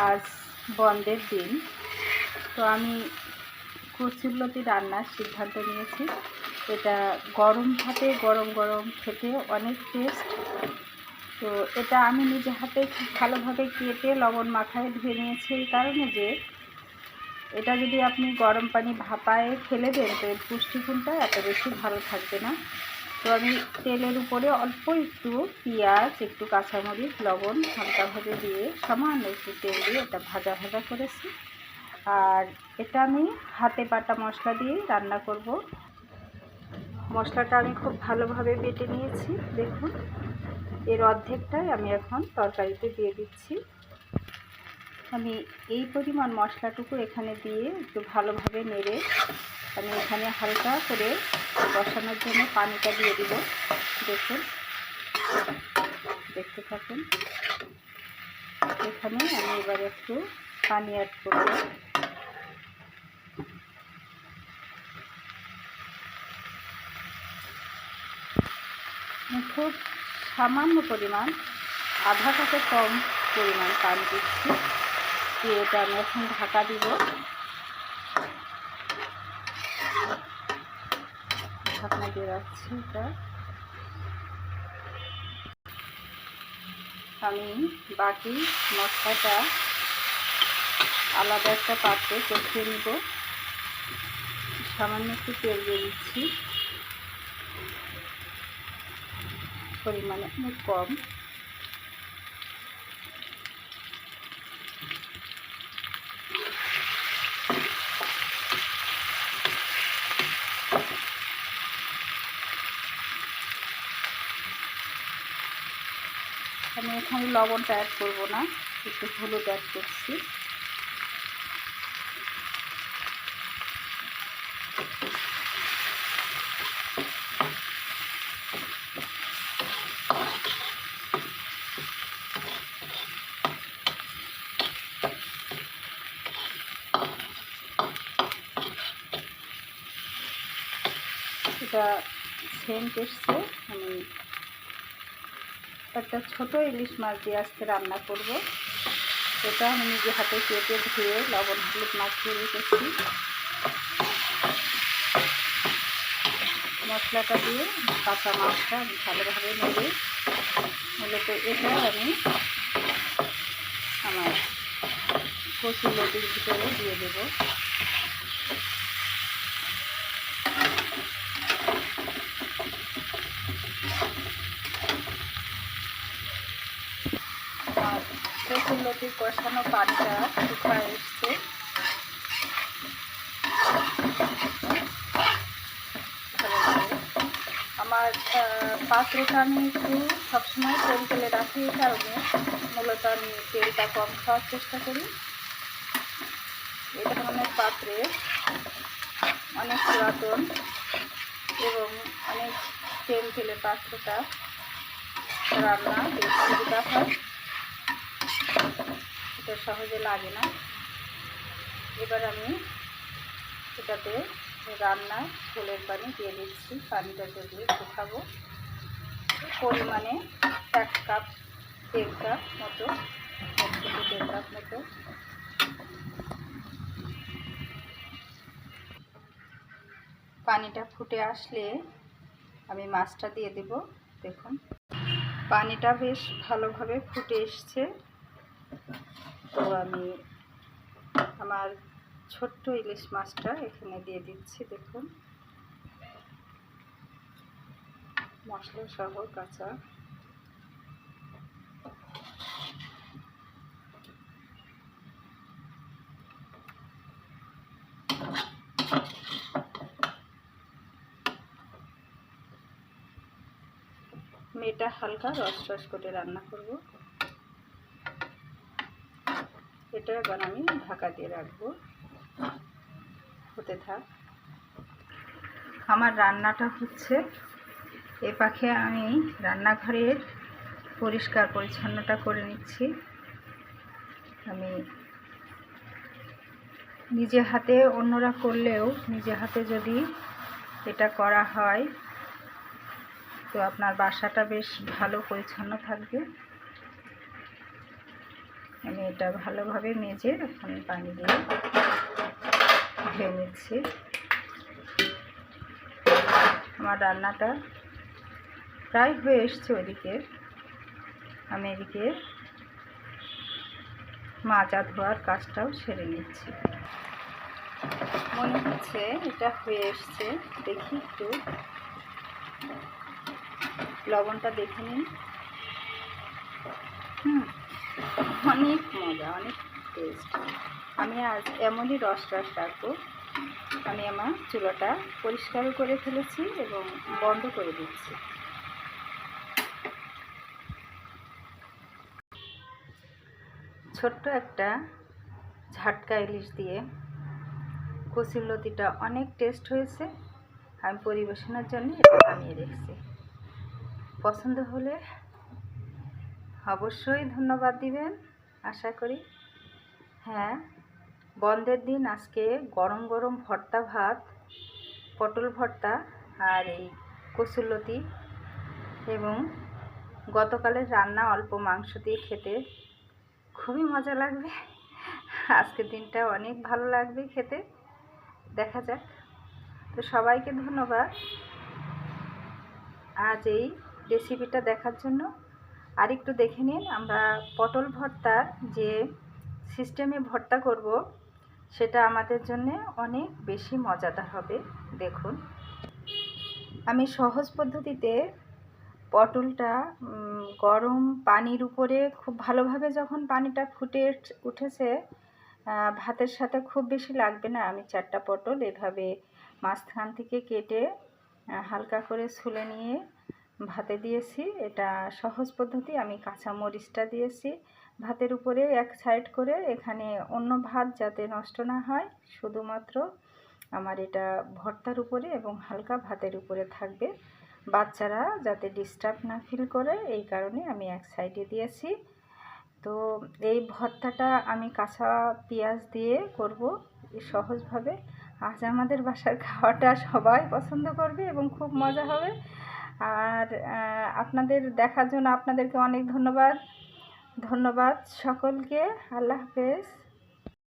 আজ বন্ধের দিন, তো আমি কচুরলতি রান্নার সিদ্ধান্ত নিয়েছি। এটা গরম ভাতে গরম গরম খেতে অনেক টেস্ট। তো এটা আমি নিজে হাতে খুব ভালোভাবে কেটে লবণ মাখায় ধুয়ে নিয়েছি, এই কারণে যে এটা যদি আপনি গরম পানি ভাপায় ফেলে দেন তো এর পুষ্টিগুণটা এত বেশি ভালো থাকবে না। তো আমি তেলের উপরে অল্প একটু পেঁয়াজ, একটু কাঁচামরিচ, লবণ হালকাভাবে দিয়ে সামান্য একটু তেল দিয়ে এটা ভাজা ভাজা করেছি। আর এটা আমি হাতে বাটা মশলা দিয়ে রান্না করব। মশলাটা আমি খুব ভালোভাবে বেটে নিয়েছি। দেখুন, এর অর্ধেকটাই আমি এখন তরকারিতে দিয়ে দিচ্ছি। আমি এই পরিমাণ মশলাটুকু এখানে দিয়ে একটু ভালোভাবে নেড়ে আমি এখানে হালকা করে বসানোর জন্য পানিটা দিয়ে দিব। দেখুন, দেখতে থাকুন। এখানে আমি এবার একটু পানি অ্যাড করব। খুব সামান্য পরিমাণ, আধা কাপের কম পরিমাণ পানি দিচ্ছি, দিয়ে এটা আমি এখন ঢাকা দিব। ঢাকনা দিয়ে রাখছি। এটা আমি বাকি মশলাটা আলাদা একটা পাত্রে কষিয়ে নিব। সামান্য একটু তেল দিয়ে দিচ্ছি, পরিমাণে অনেক কম। আমি এখানে লবণটা অ্যাড করব না, একটু হলুদ অ্যাড করছি। এটা সেন্ট এসছে। আমি একটা ছোট ইলিশ মাছ দিয়ে আজকে রান্না করব। এটা আমি নিজে হাতে কেটে ধুয়ে লবণ হলুদ মাখিয়ে রেখেছি। মশলাটা দিয়ে কাঁচা মাছটা আমি ভালোভাবে নেড়ে মূলত এটা আমি আমার কচুরলতির ভিতরে দিয়ে দেব। আর কচুরলতির কষানো পানিটা শুকায় এসছে। আমার পাত্রটা আমি একটু সবসময় তেল তেলে রাখি, এই কারণে মূলত আমি তেলটা কম খাওয়ার চেষ্টা করি। এই ধরনের পাত্রে অনেক পুরাতন এবং অনেক তেল তেলে পাত্রটা রান্না বেশ সুবিধা হয়, এটা সহজে লাগে না। এবার আমি এটাতে রান্না ঝোলের পানি দিয়ে দিচ্ছি। পানিটা দিয়ে শুকাবো পরিমাণে 1 কাপ, 1.5 কাপ মতো, 1 থেকে 1.5 কাপ মতো। পানিটা ফুটে আসলে আমি মাছটা দিয়ে দেব। দেখুন, পানিটা বেশ ভালোভাবে ফুটে এসছে। তো আমি আমার ছোট্ট ইলিশ মাছটা এখানে দিয়ে দিচ্ছি। দেখুন, মশলা সহ কাঁচা। মেয়েটা হালকা রস রস করে রান্না করব। এটা এবার আমি ঢাকা দিয়ে রাখবো, হতে থাক। আমার রান্নাটা হচ্ছে, এ পাখে আমি রান্নাঘরের পরিষ্কার পরিচ্ছন্নতা করে নিচ্ছি। আমি নিজে হাতে, অন্যরা করলেও নিজে হাতে যদি এটা করা হয় তো আপনার বাসাটা বেশ ভালো পরিচ্ছন্ন থাকবে। আমি এটা ভালোভাবে মেজে এখন পানি দিয়ে ধুয়ে নিচ্ছি। আমার রান্নাটা প্রায় হয়ে এসছে ওদিকে, আমি এদিকে মাজা ধোয়ার কাজটাও সেরে নিচ্ছি। মনে হচ্ছে এটা হয়ে এসছে, দেখি একটু লবণটা দেখে নিন। অনেক মজা, অনেক টেস্ট। আমি আজ এমনই রস রাখবো। আমি আমার চুলাটা পরিষ্কারও করে ফেলেছি এবং বন্ধ করে দিচ্ছি। ছোট্ট একটা ঝাটকা ইলিশ দিয়ে কচুরলতিটা অনেক টেস্ট হয়েছে। আমি পরিবেশনের জন্য এটা বানিয়ে রেখেছি। পছন্দ হলে অবশ্যই ধন্যবাদ দিবেন, আশা করি। হ্যাঁ, বন্ধের দিন আজকে গরম গরম ভর্তা ভাত, পটল ভর্তা আর এই কচুরলতি এবং গতকালের রান্না অল্প মাংস দিয়ে খেতে খুবই মজা লাগবে। আজকের দিনটা অনেক ভালো লাগবে খেতে, দেখা যাক। তো সবাইকে ধন্যবাদ আজ এই রেসিপিটা দেখার জন্য। আর একটু দেখে নিন, আমরা পটল ভর্তার যে সিস্টেমে ভর্তা করব সেটা আমাদের জন্য অনেক বেশি মজাদার হবে। দেখুন, আমি সহজ পদ্ধতিতে পটলটা গরম পানির উপরে খুব ভালোভাবে যখন পানিটা ফুটে উঠেছে, ভাতের সাথে খুব বেশি লাগবে না, আমি 4টা পটল এভাবে মাঝখান থেকে কেটে হালকা করে ছুলে নিয়ে ভাতে দিয়েছি। এটা সহজ পদ্ধতি। আমি কাঁচা মরিচটা দিয়েছি ভাতের উপরে এক সাইড করে, এখানে অন্য ভাত যাতে নষ্ট না হয়, শুধুমাত্র আমার এটা ভর্তার উপরে এবং হালকা ভাতের উপরে থাকবে, বাচ্চারা যাতে ডিস্টার্ব না ফিল করে, এই কারণে আমি এক সাইডে দিয়েছি। তো এই ভর্তাটা আমি কাঁচা পেঁয়াজ দিয়ে করব সহজভাবে। আজ আমাদের বাসার খাওয়াটা সবাই পছন্দ করবে এবং খুব মজা হবে। আর আপনাদের দেখার জন্য আপনাদেরকে অনেক ধন্যবাদ সকলকে। আল্লাহ হাফেজ।